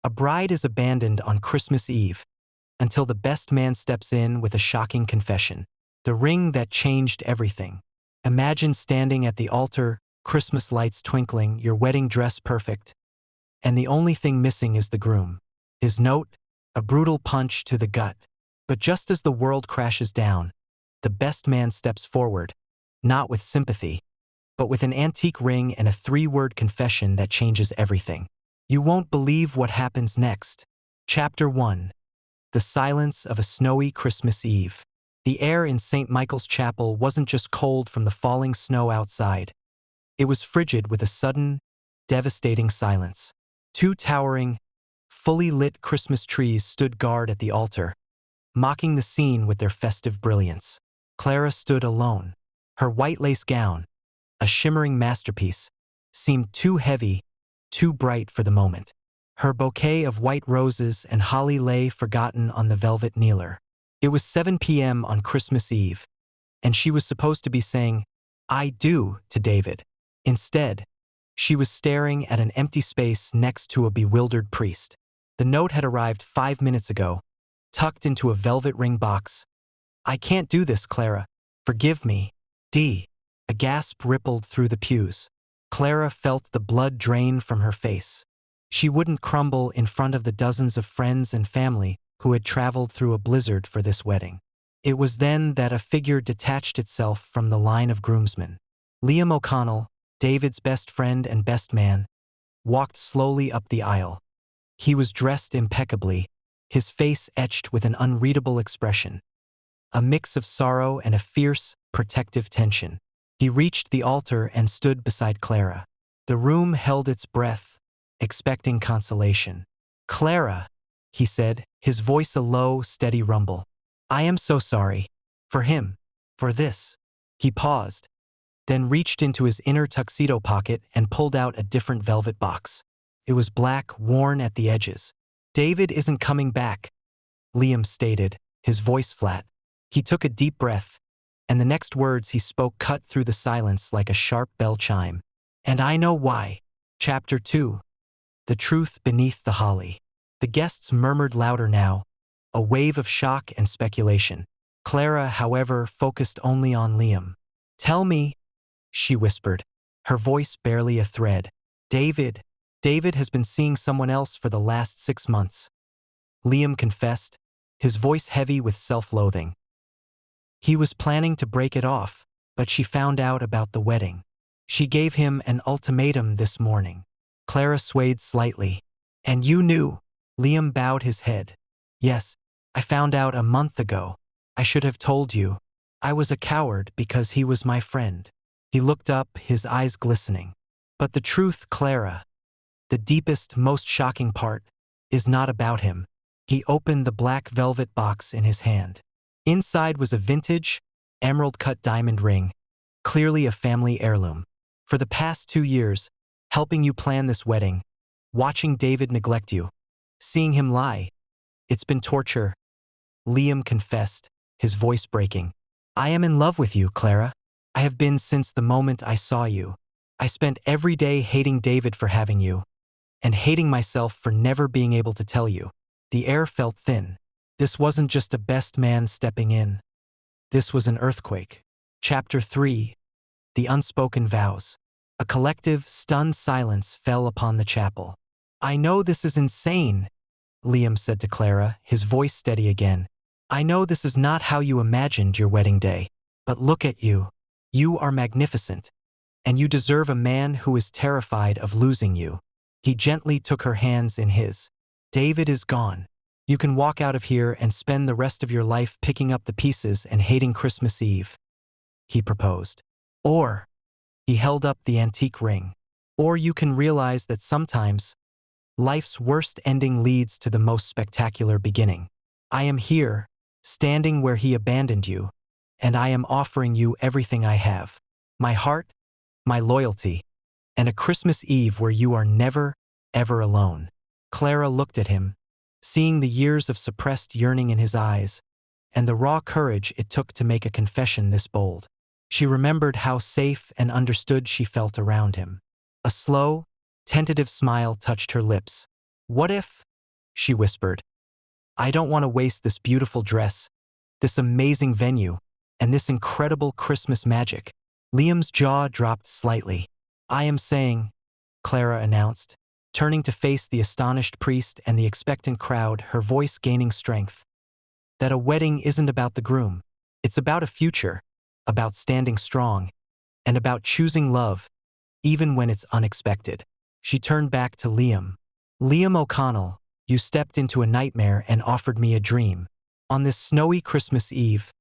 A bride is abandoned on Christmas Eve until the best man steps in with a shocking confession. The ring that changed everything. Imagine standing at the altar, Christmas lights twinkling, your wedding dress perfect, and the only thing missing is the groom. His note, a brutal punch to the gut. But just as the world crashes down, the best man steps forward, not with sympathy, but with an antique ring and a 3-word confession that changes everything. You won't believe what happens next. Chapter 1. The silence of a snowy Christmas Eve. The air in St. Michael's Chapel wasn't just cold from the falling snow outside. It was frigid with a sudden, devastating silence. 2 towering, fully lit Christmas trees stood guard at the altar, mocking the scene with their festive brilliance. Clara stood alone. Her white lace gown, a shimmering masterpiece, seemed too heavy, too bright for the moment. Her bouquet of white roses and holly lay forgotten on the velvet kneeler. It was 7 p.m. on Christmas Eve, and she was supposed to be saying, "I do," to David. Instead, she was staring at an empty space next to a bewildered priest. The note had arrived 5 minutes ago, tucked into a velvet ring box. "I can't do this, Clara. Forgive me. D." A gasp rippled through the pews. Clara felt the blood drain from her face. She wouldn't crumble in front of the dozens of friends and family who had traveled through a blizzard for this wedding. It was then that a figure detached itself from the line of groomsmen. Liam O'Connell, David's best friend and best man, walked slowly up the aisle. He was dressed impeccably, his face etched with an unreadable expression, a mix of sorrow and a fierce, protective tension. He reached the altar and stood beside Clara. The room held its breath, expecting consolation. "Clara," he said, his voice a low, steady rumble. "I am so sorry. For him. For this." He paused, then reached into his inner tuxedo pocket and pulled out a different velvet box. It was black, worn at the edges. "David isn't coming back," Liam stated, his voice flat. He took a deep breath, and the next words he spoke cut through the silence like a sharp bell chime. "And I know why." Chapter 2. The truth beneath the holly. The guests murmured louder now, a wave of shock and speculation. Clara, however, focused only on Liam. "Tell me," she whispered, her voice barely a thread. David has been seeing someone else for the last 6 months." Liam confessed, his voice heavy with self-loathing. He was planning to break it off, but she found out about the wedding. She gave him an ultimatum this morning. Clara swayed slightly. "And you knew?" Liam bowed his head. "Yes, I found out a month ago. I should have told you. I was a coward because he was my friend." He looked up, his eyes glistening. "But the truth, Clara, the deepest, most shocking part, is not about him." He opened the black velvet box in his hand. Inside was a vintage, emerald-cut diamond ring, clearly a family heirloom. "For the past 2 years, helping you plan this wedding, watching David neglect you, seeing him lie. It's been torture," Liam confessed, his voice breaking. "I am in love with you, Clara. I have been since the moment I saw you. I spent every day hating David for having you, and hating myself for never being able to tell you." The air felt thin. This wasn't just a best man stepping in. This was an earthquake. Chapter 3. The unspoken vows. A collective, stunned silence fell upon the chapel. "I know this is insane," Liam said to Clara, his voice steady again. "I know this is not how you imagined your wedding day. But look at you. You are magnificent. And you deserve a man who is terrified of losing you." He gently took her hands in his. "David is gone. You can walk out of here and spend the rest of your life picking up the pieces and hating Christmas Eve," he proposed. "Or," he held up the antique ring, "or you can realize that sometimes life's worst ending leads to the most spectacular beginning. I am here, standing where he abandoned you, and I am offering you everything I have. My heart, my loyalty, and a Christmas Eve where you are never, ever alone." Clara looked at him, seeing the years of suppressed yearning in his eyes, and the raw courage it took to make a confession this bold. She remembered how safe and understood she felt around him. A slow, tentative smile touched her lips. "What if," she whispered. I don't want to waste this beautiful dress, this amazing venue, and this incredible Christmas magic. Liam's jaw dropped slightly. I am saying, Clara announced, turning to face the astonished priest and the expectant crowd, her voice gaining strength, that a wedding isn't about the groom. It's about a future, about standing strong, and about choosing love, even when it's unexpected. She turned back to Liam. Liam O'Connell, you stepped into a nightmare and offered me a dream. On this snowy Christmas Eve,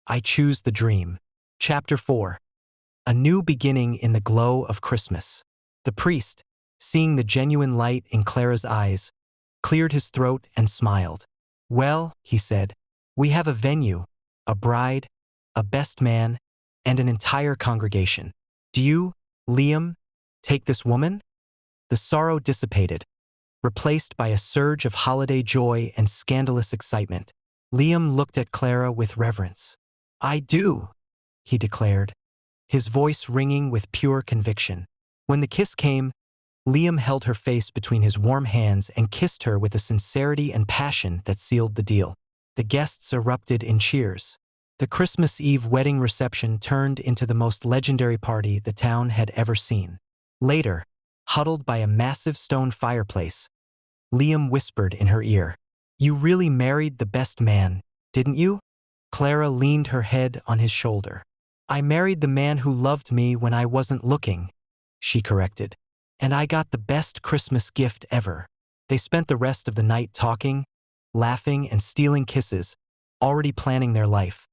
I choose the dream. Chapter 4. A new beginning in the glow of Christmas. The priest, seeing the genuine light in Clara's eyes, cleared his throat and smiled. Well, he said, we have a venue, a bride, a best man, and an entire congregation. Do you, Liam, take this woman? The sorrow dissipated, replaced by a surge of holiday joy and scandalous excitement. Liam looked at Clara with reverence. I do, he declared, his voice ringing with pure conviction. When the kiss came, Liam held her face between his warm hands and kissed her with a sincerity and passion that sealed the deal. The guests erupted in cheers. The Christmas Eve wedding reception turned into the most legendary party the town had ever seen. Later, huddled by a massive stone fireplace, Liam whispered in her ear, You really married the best man, didn't you? Clara leaned her head on his shoulder. I married the man who loved me when I wasn't looking, she corrected. And I got the best Christmas gift ever. They spent the rest of the night talking, laughing, and stealing kisses, already planning their life.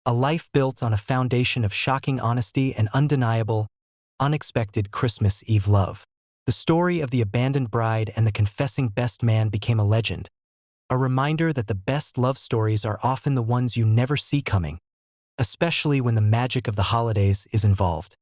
A life built on a foundation of shocking honesty and undeniable, unexpected Christmas Eve love. The story of the abandoned bride and the confessing best man became a legend, a reminder that the best love stories are often the ones you never see coming, especially when the magic of the holidays is involved.